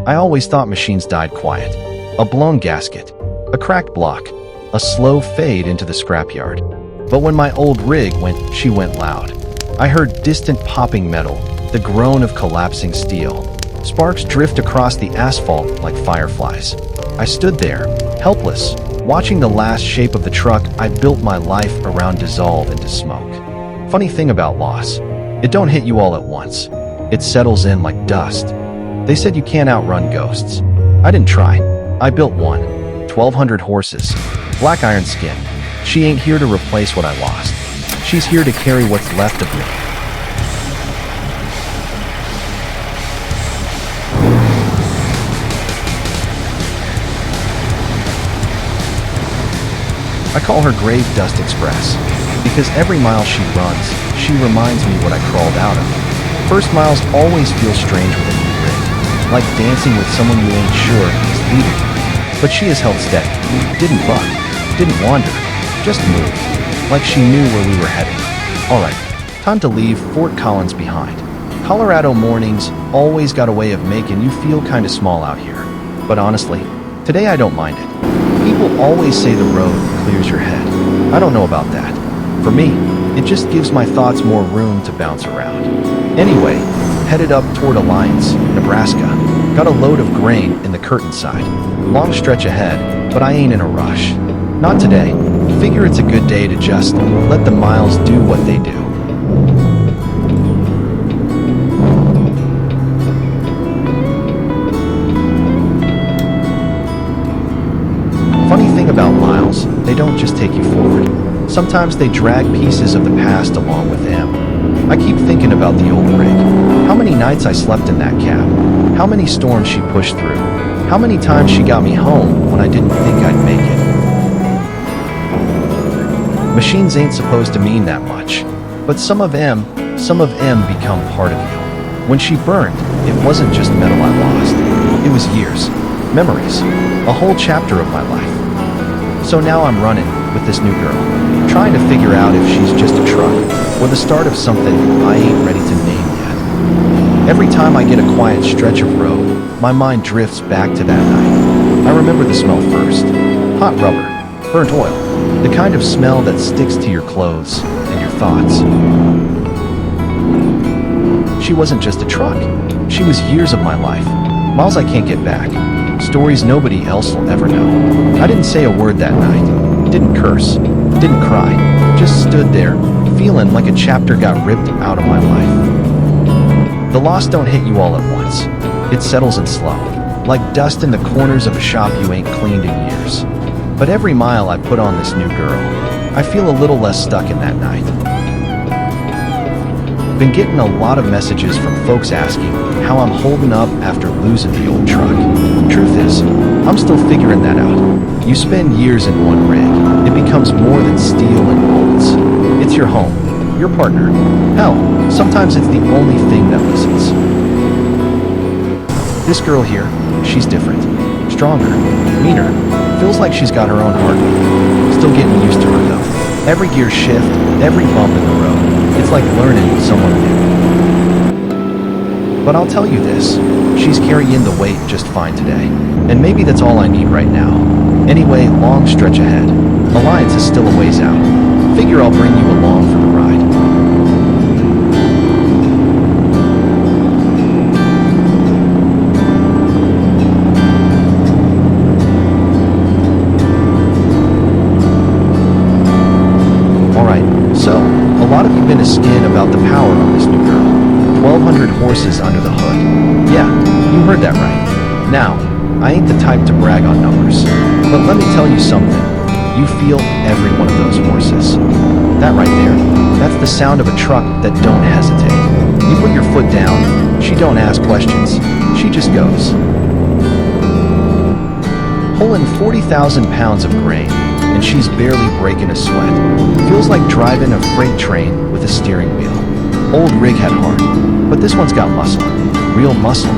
I always thought machines died quiet. A blown gasket, a cracked block, a slow fade into the scrapyard. But when my old rig went, she went loud. I heard distant popping metal, the groan of collapsing steel. Sparks drift across the asphalt like fireflies. I stood there, helpless, watching the last shape of the truck I built my life around dissolve into smoke. Funny thing about loss, it don't hit you all at once. It settles in like dust. They said you can't outrun ghosts. I didn't try. I built one. 1,200 horses. Black iron skin. She ain't here to replace what I lost. She's here to carry what's left of me. I call her Grave Dust Express, because every mile she runs, she reminds me what I crawled out of. First miles always feel strange with a new rig, like dancing with someone you ain't sure is leaving. But she has held steady, didn't buck, didn't wander, just moved, like she knew where we were headed. Alright, time to leave Fort Collins behind. Colorado mornings always got a way of making you feel kinda small out here. But honestly, today I don't mind it. People always say the road clears your head. I don't know about that. For me, it just gives my thoughts more room to bounce around. Anyway, headed up toward Alliance, Nebraska. Got a load of grain in the curtain side. Long stretch ahead, but I ain't in a rush. Not today. Figure it's a good day to just let the miles do what they do. Funny thing about miles, they don't just take you forward. Sometimes they drag pieces of the past along with them. I keep thinking about the old rig. How many nights I slept in that cab. How many storms she pushed through. How many times she got me home when I didn't think I'd make it. Machines ain't supposed to mean that much. But some of them become part of you. When she burned, it wasn't just metal I lost. It was years, memories, a whole chapter of my life. So now I'm running with this new girl, trying to figure out if she's just a truck or the start of something I ain't ready to name yet. Every time I get a quiet stretch of road, my mind drifts back to that night. I remember the smell first. Hot rubber, burnt oil, the kind of smell that sticks to your clothes and your thoughts. She wasn't just a truck. She was years of my life, miles I can't get back. Stories nobody else will ever know. I didn't say a word that night, didn't curse, didn't cry, just stood there, feeling like a chapter got ripped out of my life. The loss don't hit you all at once. It settles in slow, like dust in the corners of a shop you ain't cleaned in years. But every mile I put on this new girl, I feel a little less stuck in that night. Been getting a lot of messages from folks asking how I'm holding up after losing the old truck. Truth is, I'm still figuring that out. You spend years in one rig, it becomes more than steel and bolts. It's your home, your partner. Hell, sometimes it's the only thing that listens. This girl here, she's different. Stronger, meaner, feels like she's got her own heart. Still getting used to her though. Every gear shift, every bump in the road. It's like learning someone new. But I'll tell you this, she's carrying the weight just fine today. And maybe that's all I need right now. Anyway, long stretch ahead. Alliance is still a ways out. Figure I'll bring you along for the ride. A lot of you been a skin about the power on this new girl. 1,200 horses under the hood. Yeah, you heard that right. Now, I ain't the type to brag on numbers, but let me tell you something. You feel every one of those horses. That right there, that's the sound of a truck that don't hesitate. You put your foot down, she don't ask questions, she just goes. Pulling 40,000 pounds of grain, and she's barely breaking a sweat. Feels like driving a freight train with a steering wheel. Old rig had heart, but this one's got muscle. Real muscle.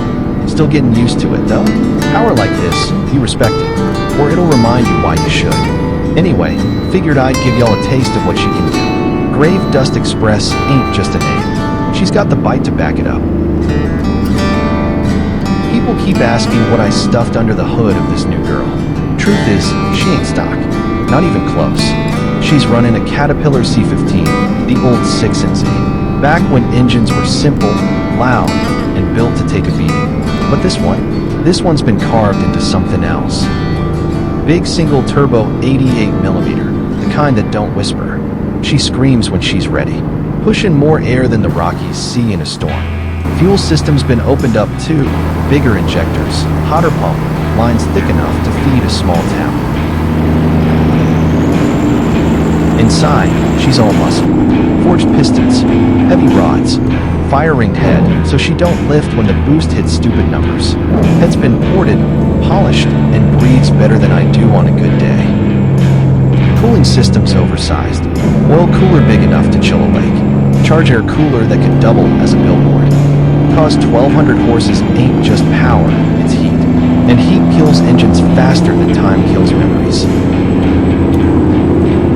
Still getting used to it though. Power like this, you respect it, or it'll remind you why you should. Anyway, figured I'd give y'all a taste of what she can do. Grave Dust Express ain't just a name. She's got the bite to back it up. People keep asking what I stuffed under the hood of this new girl. Truth is, she ain't stock. Not even close. She's running a Caterpillar C15, the old 6Z. Back when engines were simple, loud, and built to take a beating. But this one's been carved into something else. Big single turbo 88mm, the kind that don't whisper. She screams when she's ready, pushing more air than the Rockies see in a storm. Fuel system's been opened up too, bigger injectors, hotter pump, lines thick enough to feed a small town. Inside, she's all muscle, forged pistons, heavy rods, fire-ringed head so she don't lift when the boost hits stupid numbers. Head's been ported, polished, and breathes better than I do on a good day. Cooling system's oversized, oil cooler big enough to chill a lake, charge air cooler that could double as a billboard. Cause 1,200 horses ain't just power, it's heat. And heat kills engines faster than time kills memories.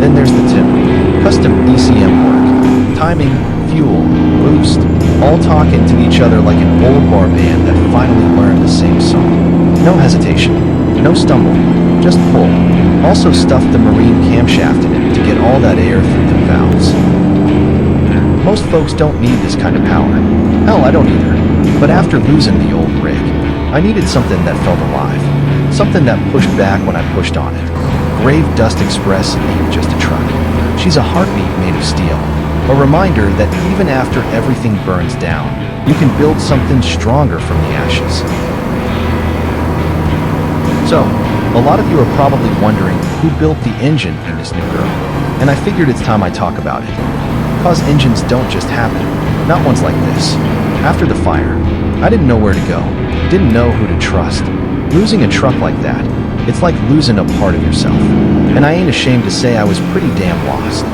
Then there's the tune. Custom ECM work. Timing, fuel, boost, all talking to each other like an old bar band that finally learned the same song. No hesitation, no stumble, just pull. Also stuff the marine camshaft in it to get all that air through the valves. Most folks don't need this kind of power. Hell, I don't either. But after losing the old rig, I needed something that felt alive. Something that pushed back when I pushed on it. Grave Dust Express ain't just a truck. She's a heartbeat made of steel. A reminder that even after everything burns down, you can build something stronger from the ashes. So, a lot of you are probably wondering who built the engine in this new girl. And I figured it's time I talk about it. Cause engines don't just happen. Not ones like this. After the fire, I didn't know where to go. Didn't know who to trust. Losing a truck like that, it's like losing a part of yourself. And I ain't ashamed to say I was pretty damn lost.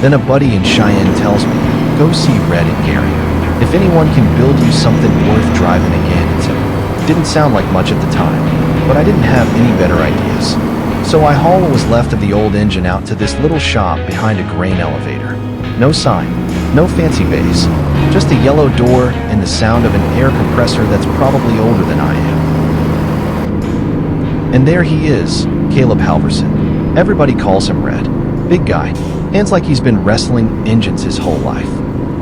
Then a buddy in Cheyenne tells me, go see Red and Gary. If anyone can build you something worth driving again, it's him. Didn't sound like much at the time, but I didn't have any better ideas. So I haul what was left of the old engine out to this little shop behind a grain elevator. No sign, no fancy base, just a yellow door and the sound of an air compressor that's probably older than I am. And there he is, Caleb Halverson. Everybody calls him Red. Big guy, hands like he's been wrestling engines his whole life.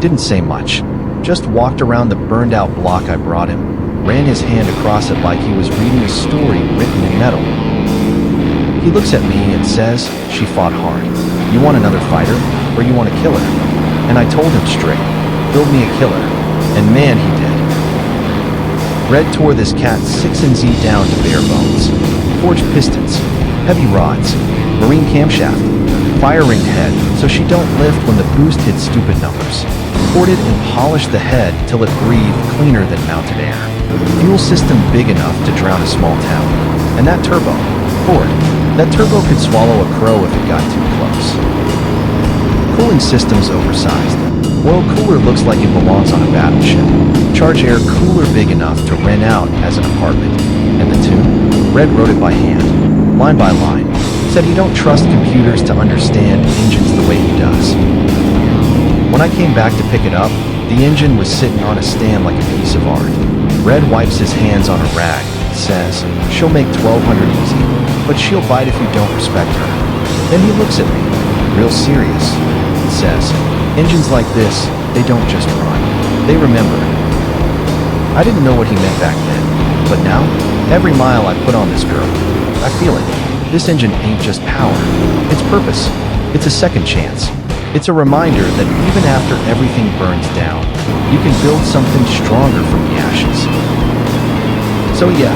Didn't say much, just walked around the burned out block I brought him, ran his hand across it like he was reading a story written in metal. He looks at me and says, she fought hard. You want another fighter, or you want a killer? And I told him straight, build me a killer. And man, he did. Red tore this cat 6Z down to bare bones. Forged pistons, heavy rods, marine camshaft, fire-ringed head so she don't lift when the boost hits stupid numbers. Ported and polished the head till it breathed cleaner than mounted air. Fuel system big enough to drown a small town. And that turbo, Ford, that turbo could swallow a crow if it got too close. Cooling system's oversized. Oil cooler looks like it belongs on a battleship. Charge air cooler big enough to rent out as an apartment. And the tune? Red wrote it by hand, line by line. Said he don't trust computers to understand engines the way he does. When I came back to pick it up, the engine was sitting on a stand like a piece of art. Red wipes his hands on a rag, says, she'll make 1,200 easy, but she'll bite if you don't respect her. Then he looks at me, real serious, and says, engines like this, they don't just run, they remember. I didn't know what he meant back then, but now, every mile I put on this girl, I feel it. This engine ain't just power, it's purpose, it's a second chance. It's a reminder that even after everything burns down, you can build something stronger from the ashes. So yeah,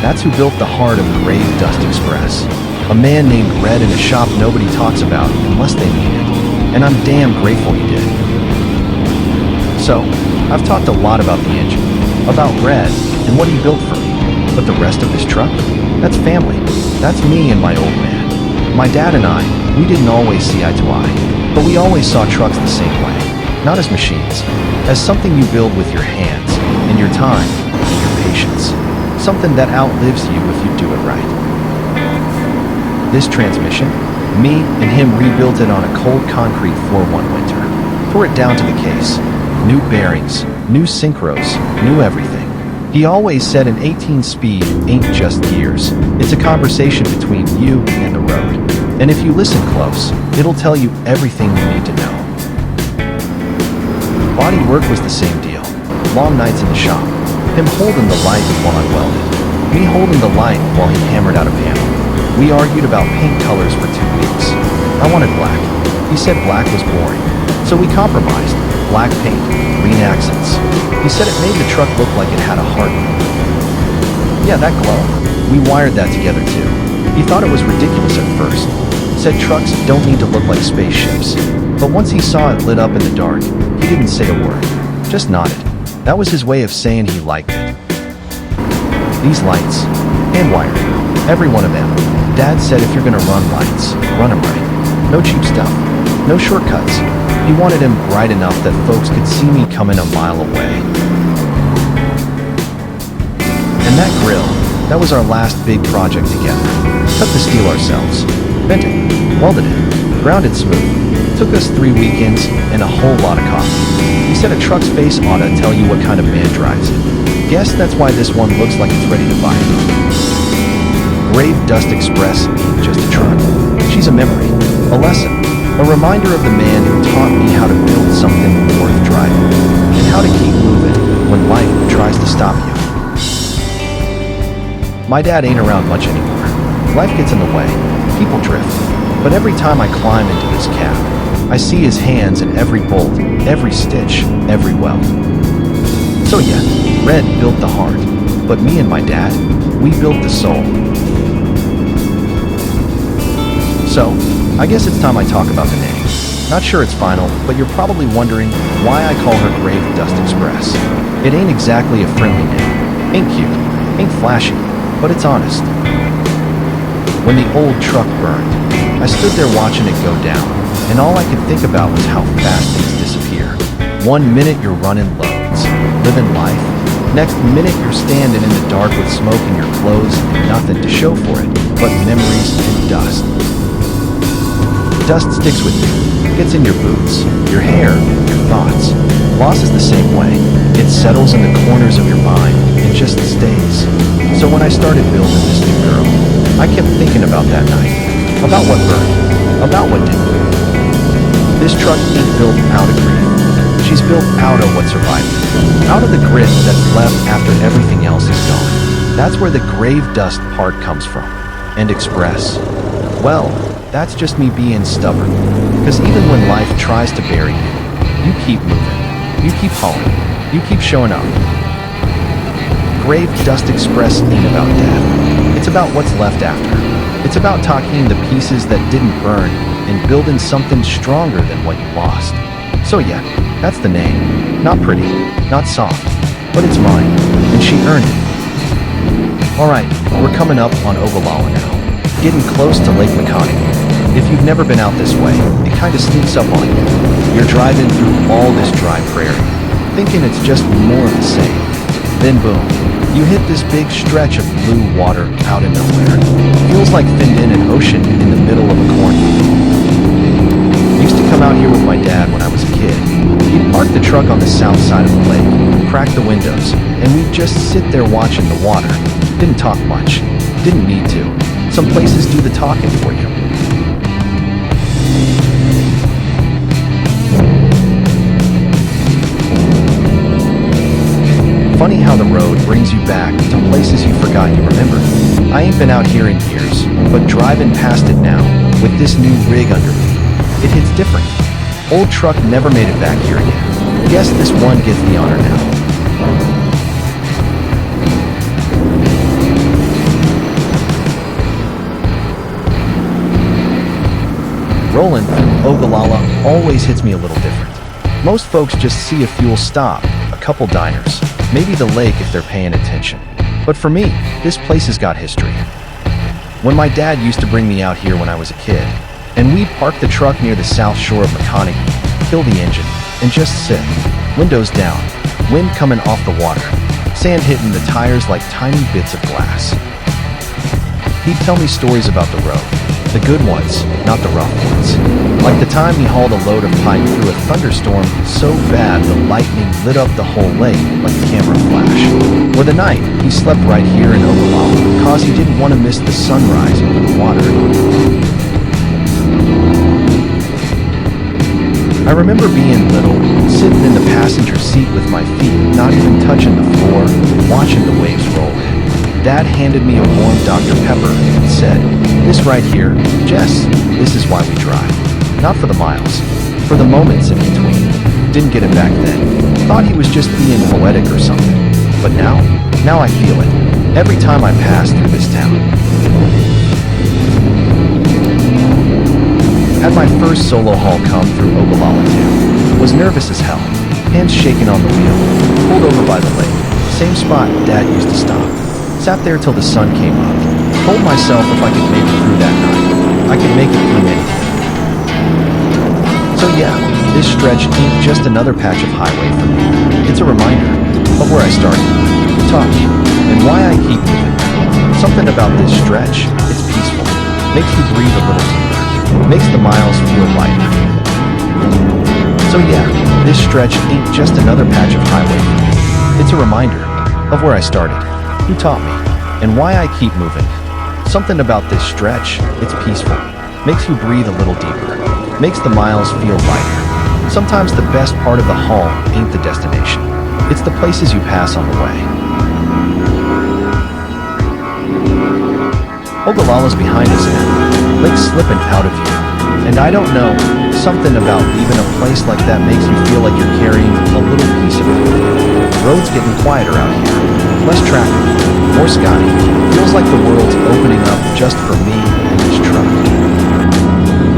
that's who built the heart of Grave Dust Express. A man named Red in a shop nobody talks about unless they mean it. And I'm damn grateful he did. So, I've talked a lot about the engine, about Red, and what he built for me. But the rest of this truck? That's family. That's me and my old man. My dad and I, we didn't always see eye to eye, but we always saw trucks the same way. Not as machines, as something you build with your hands, and your time, and your patience. Something that outlives you if you do it right. This transmission, me and him rebuilt it on a cold concrete floor one winter. Tore it down to the case. New bearings, new synchros, new everything. He always said an 18 speed ain't just gears. It's a conversation between you and the road. And if you listen close, it'll tell you everything you need to know. Body work was the same deal. Long nights in the shop. Him holding the light while I welded. Me holding the light while he hammered out a panel. We argued about paint colors for 2 weeks. I wanted black. He said black was boring. So we compromised. Black paint, green accents. He said it made the truck look like it had a heartbeat. Yeah, that glow. We wired that together too. He thought it was ridiculous at first. Said trucks don't need to look like spaceships. But once he saw it lit up in the dark, he didn't say a word. Just nodded. That was his way of saying he liked it. These lights, hand-wired, every one of them. Dad said if you're gonna run lights, run them right. No cheap stuff, no shortcuts. He wanted him bright enough that folks could see me coming a mile away. And that grill, that was our last big project together. Cut the steel ourselves, bent it, welded it, ground it smooth. Took us 3 weekends and a whole lot of coffee. He said a truck's face ought to tell you what kind of man drives it. Guess that's why this one looks like it's ready to fight. Grave Dust Express ain't just a truck. She's a memory, a lesson, a reminder of the man who taught me how to build something worth driving, and how to keep moving when life tries to stop you. My dad ain't around much anymore. Life gets in the way, people drift, but every time I climb into this cab, I see his hands in every bolt, every stitch, every weld. So yeah, Red built the heart, but me and my dad, we built the soul. So, I guess it's time I talk about the name. Not sure it's final, but you're probably wondering why I call her Grave Dust Express. It ain't exactly a friendly name. Ain't cute, ain't flashy, but it's honest. When the old truck burned, I stood there watching it go down, and all I could think about was how fast things disappear. 1 minute you're running loads, living life. Next minute you're standing in the dark with smoke in your clothes and nothing to show for it, but memories and dust. Dust sticks with you, gets in your boots, your hair, your thoughts. Loss is the same way. It settles in the corners of your mind and just stays. So when I started building this new girl, I kept thinking about that night, about what burned, about what didn't. This truck ain't built out of grief. She's built out of what survived it, out of the grit that's left after everything else is gone. That's where the grave dust part comes from. And express. Well, that's just me being stubborn. Because even when life tries to bury you, you keep moving. You keep hauling. You keep showing up. Grave Dust Express ain't about death. It's about what's left after. It's about taking the pieces that didn't burn and building something stronger than what you lost. So yeah, that's the name. Not pretty, not soft, but it's mine, and she earned it. Alright, we're coming up on Ogallala now. Getting close to Lake McConaughy. If you've never been out this way, it kinda sneaks up on you. You're driving through all this dry prairie, thinking it's just more of the same. Then boom, you hit this big stretch of blue water out of nowhere. Feels like thinned in an ocean in the middle of a cornfield. Used to come out here with my dad when I was a kid. He'd park the truck on the south side of the lake, crack the windows, and we'd just sit there watching the water. Didn't talk much. Didn't need to. Some places do the talking for you. Funny how the road brings you back to places you forgot you remembered. I ain't been out here in years, but driving past it now, with this new rig under me, it hits different. Old truck never made it back here again. Guess this one gets the honor now. Rolling through Ogallala always hits me a little different. Most folks just see a fuel stop, a couple diners, maybe the lake if they're paying attention. But for me, this place has got history. When my dad used to bring me out here when I was a kid, and we'd park the truck near the south shore of McConaughy, kill the engine, and just sit, windows down, wind coming off the water, sand hitting the tires like tiny bits of glass. He'd tell me stories about the road, The good ones, not the rough ones. Like the time he hauled a load of pipe through a thunderstorm so bad the lightning lit up the whole lake like a camera flash. Or the night he slept right here in Ogallala cause he didn't want to miss the sunrise over the water. I remember being little, sitting in the passenger seat with my feet not even touching the floor, watching the waves roll in. Dad handed me a warm Dr. Pepper and said, "This right here, Jess, this is why we drive. Not for the miles, for the moments in between." Didn't get it back then. Thought he was just being poetic or something. But now I feel it. Every time I pass through this town. Had my first solo haul come through Ogallala too. Was nervous as hell. Hands shaking on the wheel. Pulled over by the lake. Same spot Dad used to stop. Sat there till the sun came up. Told myself if I could make it through that night, I could make it through anything. So yeah, this stretch ain't just another patch of highway for me. It's a reminder of where I started, who taught me, and why I keep moving. Something about this stretch, it's peaceful. Makes you breathe a little deeper. Makes the miles feel lighter. So yeah, this stretch ain't just another patch of highway for me. It's a reminder of where I started, who taught me, and why I keep moving. Something about this stretch, it's peaceful. Makes you breathe a little deeper. Makes the miles feel lighter. Sometimes the best part of the haul ain't the destination. It's the places you pass on the way. Ogallala's behind us now. Lake's slipping out of view. And I don't know, something about leaving a place like that makes you feel like you're carrying a little piece of it. Road's getting quieter out here. Less traffic, more sky. Feels like the world's opening up just for me and this truck.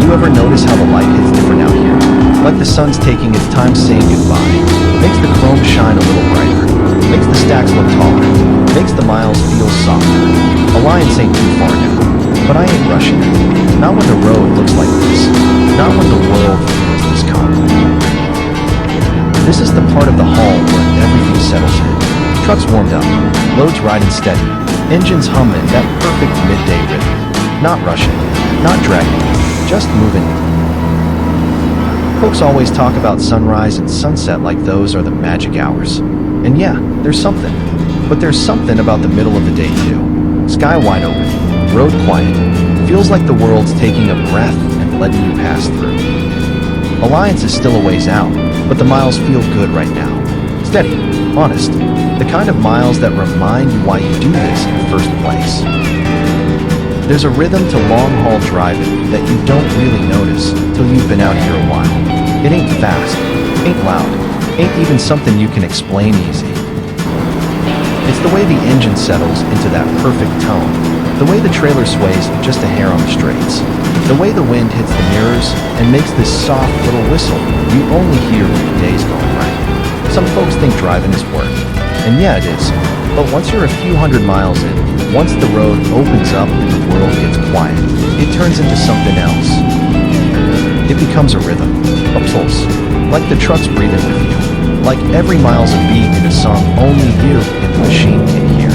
You ever notice how the light hits different out here? Like the sun's taking its time saying goodbye. Makes the chrome shine a little brighter. Makes the stacks look taller. Makes the miles feel softer. Alliance ain't too far now, but I ain't rushing it. Not when the road looks like this. Not when the world feels this calm. This is the part of the haul where everything settles in. Truck's warmed up, loads riding steady, engines humming that perfect midday rhythm. Not rushing, not dragging, just moving. Folks always talk about sunrise and sunset like those are the magic hours. And yeah, there's something. But there's something about the middle of the day too. Sky wide open, road quiet. Feels like the world's taking a breath and letting you pass through. Alliance is still a ways out, but the miles feel good right now. Steady, honest, the kind of miles that remind you why you do this in the first place. There's a rhythm to long-haul driving that you don't really notice till you've been out here a while. It ain't fast, ain't loud, ain't even something you can explain easy. It's the way the engine settles into that perfect tone, the way the trailer sways just a hair on the straights, the way the wind hits the mirrors and makes this soft little whistle you only hear when the day's going right. Some folks think driving is work, and yeah, it is. But once you're a few hundred miles in, once the road opens up and the world gets quiet, it turns into something else. It becomes a rhythm, a pulse, like the truck's breathing with you, like every mile's a beat in a song only you and the machine can hear.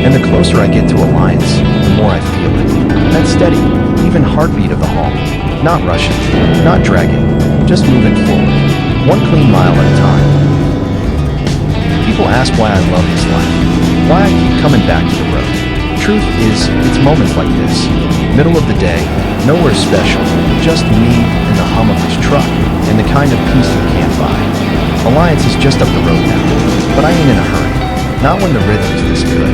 And the closer I get to Alliance, the more I feel it. That steady, even heartbeat of the haul. Not rushing, not dragging, just moving forward. One clean mile at a time. People ask why I love this life, why I keep coming back to the road. Truth is, it's moments like this. Middle of the day, nowhere special, just me and the hum of this truck, and the kind of peace you can't buy. Alliance is just up the road now, but I ain't in a hurry. Not when the rhythm's this good.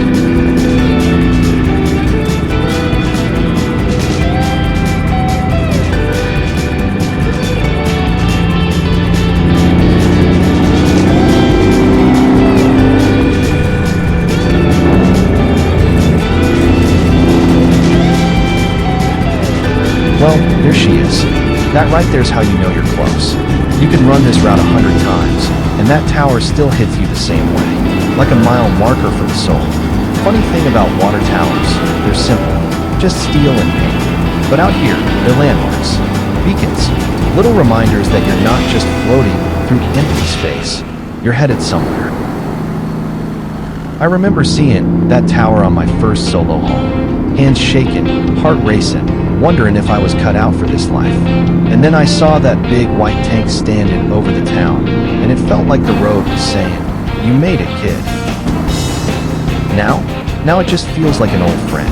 Well, there she is. That right there's how you know you're close. You can run this route 100 times, and that tower still hits you the same way, like a mile marker for the soul. Funny thing about water towers, they're simple, just steel and paint. But out here, they're landmarks, beacons, little reminders that you're not just floating through empty space, you're headed somewhere. I remember seeing that tower on my first solo haul, hands shaking, heart racing, wondering if I was cut out for this life. And then I saw that big white tank standing over the town, and it felt like the road was saying, "You made it, kid." Now it just feels like an old friend.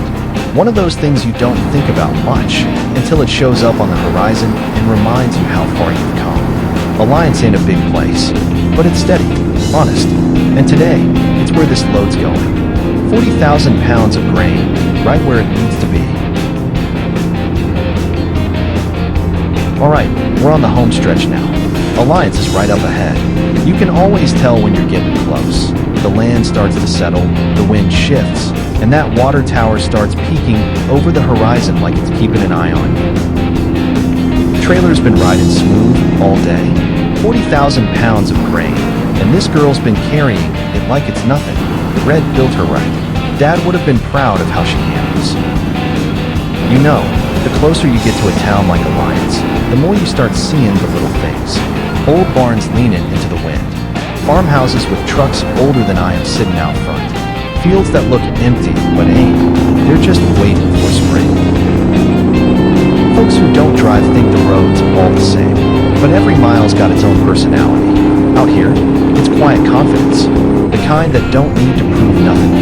One of those things you don't think about much until it shows up on the horizon and reminds you how far you've come. Alliance ain't a big place, but it's steady, honest. And today, it's where this load's going. 40,000 pounds of grain, right where it needs to be. Alright, we're on the home stretch now. Alliance is right up ahead. You can always tell when you're getting close. The land starts to settle, the wind shifts, and that water tower starts peeking over the horizon like it's keeping an eye on you. The trailer's been riding smooth all day. 40,000 pounds of grain, and this girl's been carrying it like it's nothing. Red built her right. Dad would have been proud of how she handles. You know, the closer you get to a town like Alliance, the more you start seeing the little things. Old barns leaning into the wind. Farmhouses with trucks older than I am sitting out front. Fields that look empty, but ain't. They're just waiting for spring. Folks who don't drive think the road's all the same, but every mile's got its own personality. Out here, it's quiet confidence, the kind that don't need to prove nothing.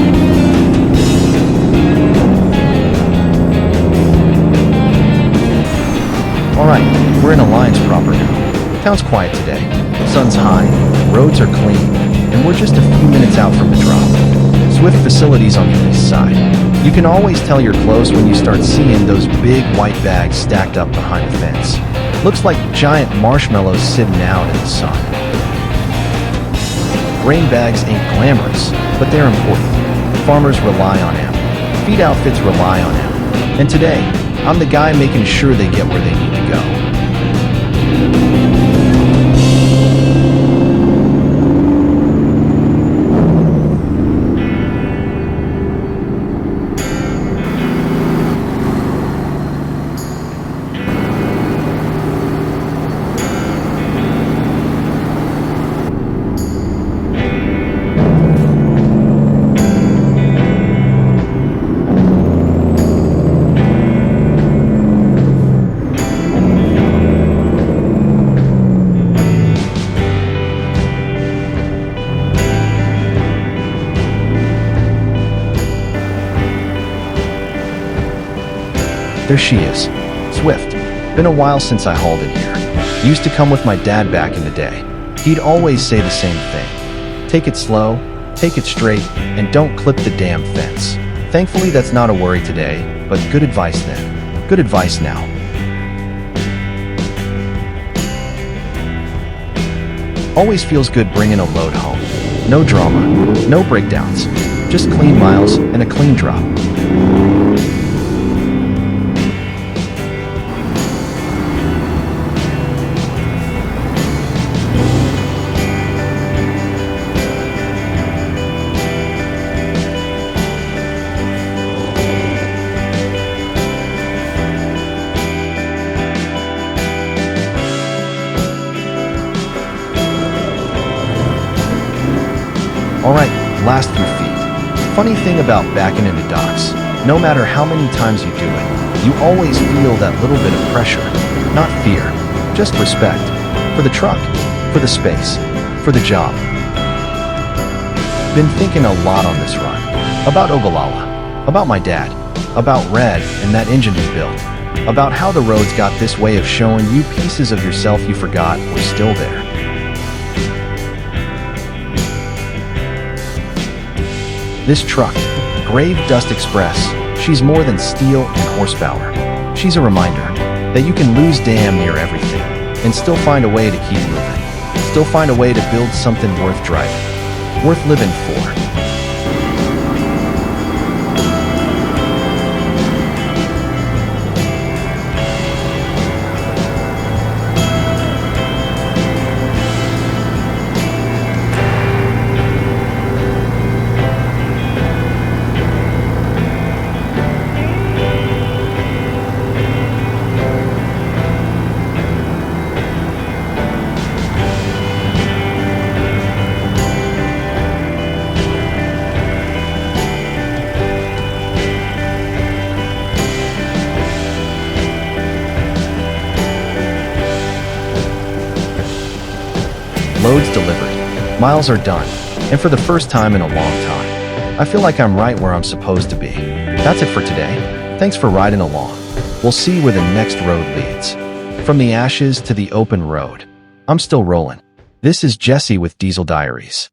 Alright, we're in Alliance proper now. Town's quiet today. Sun's high, roads are clean, and we're just a few minutes out from the drop. Swift facilities on the east side. You can always tell you're close when you start seeing those big white bags stacked up behind the fence. Looks like giant marshmallows sitting out in the sun. Grain bags ain't glamorous, but they're important. Farmers rely on them. Feed outfits rely on them. And today, I'm the guy making sure they get where they need to go. There she is, Swift. Been a while since I hauled in here. Used to come with my dad back in the day. He'd always say the same thing. Take it slow, take it straight, and don't clip the damn fence. Thankfully that's not a worry today, but good advice then. Good advice now. Always feels good bringing a load home. No drama, no breakdowns. Just clean miles and a clean drop. Alright, last few feet. Funny thing about backing into docks, no matter how many times you do it, you always feel that little bit of pressure. Not fear, just respect. For the truck, for the space, for the job. Been thinking a lot on this run. About Ogallala, about my dad, about Red and that engine he built, about how the road's got this way of showing you pieces of yourself you forgot were still there. This truck, Grave Dust Express, she's more than steel and horsepower. She's a reminder that you can lose damn near everything and still find a way to keep moving. Still find a way to build something worth driving, worth living for. Roads delivered. Miles are done. And for the first time in a long time, I feel like I'm right where I'm supposed to be. That's it for today. Thanks for riding along. We'll see where the next road leads. From the ashes to the open road, I'm still rolling. This is Jesse with Diesel Diaries.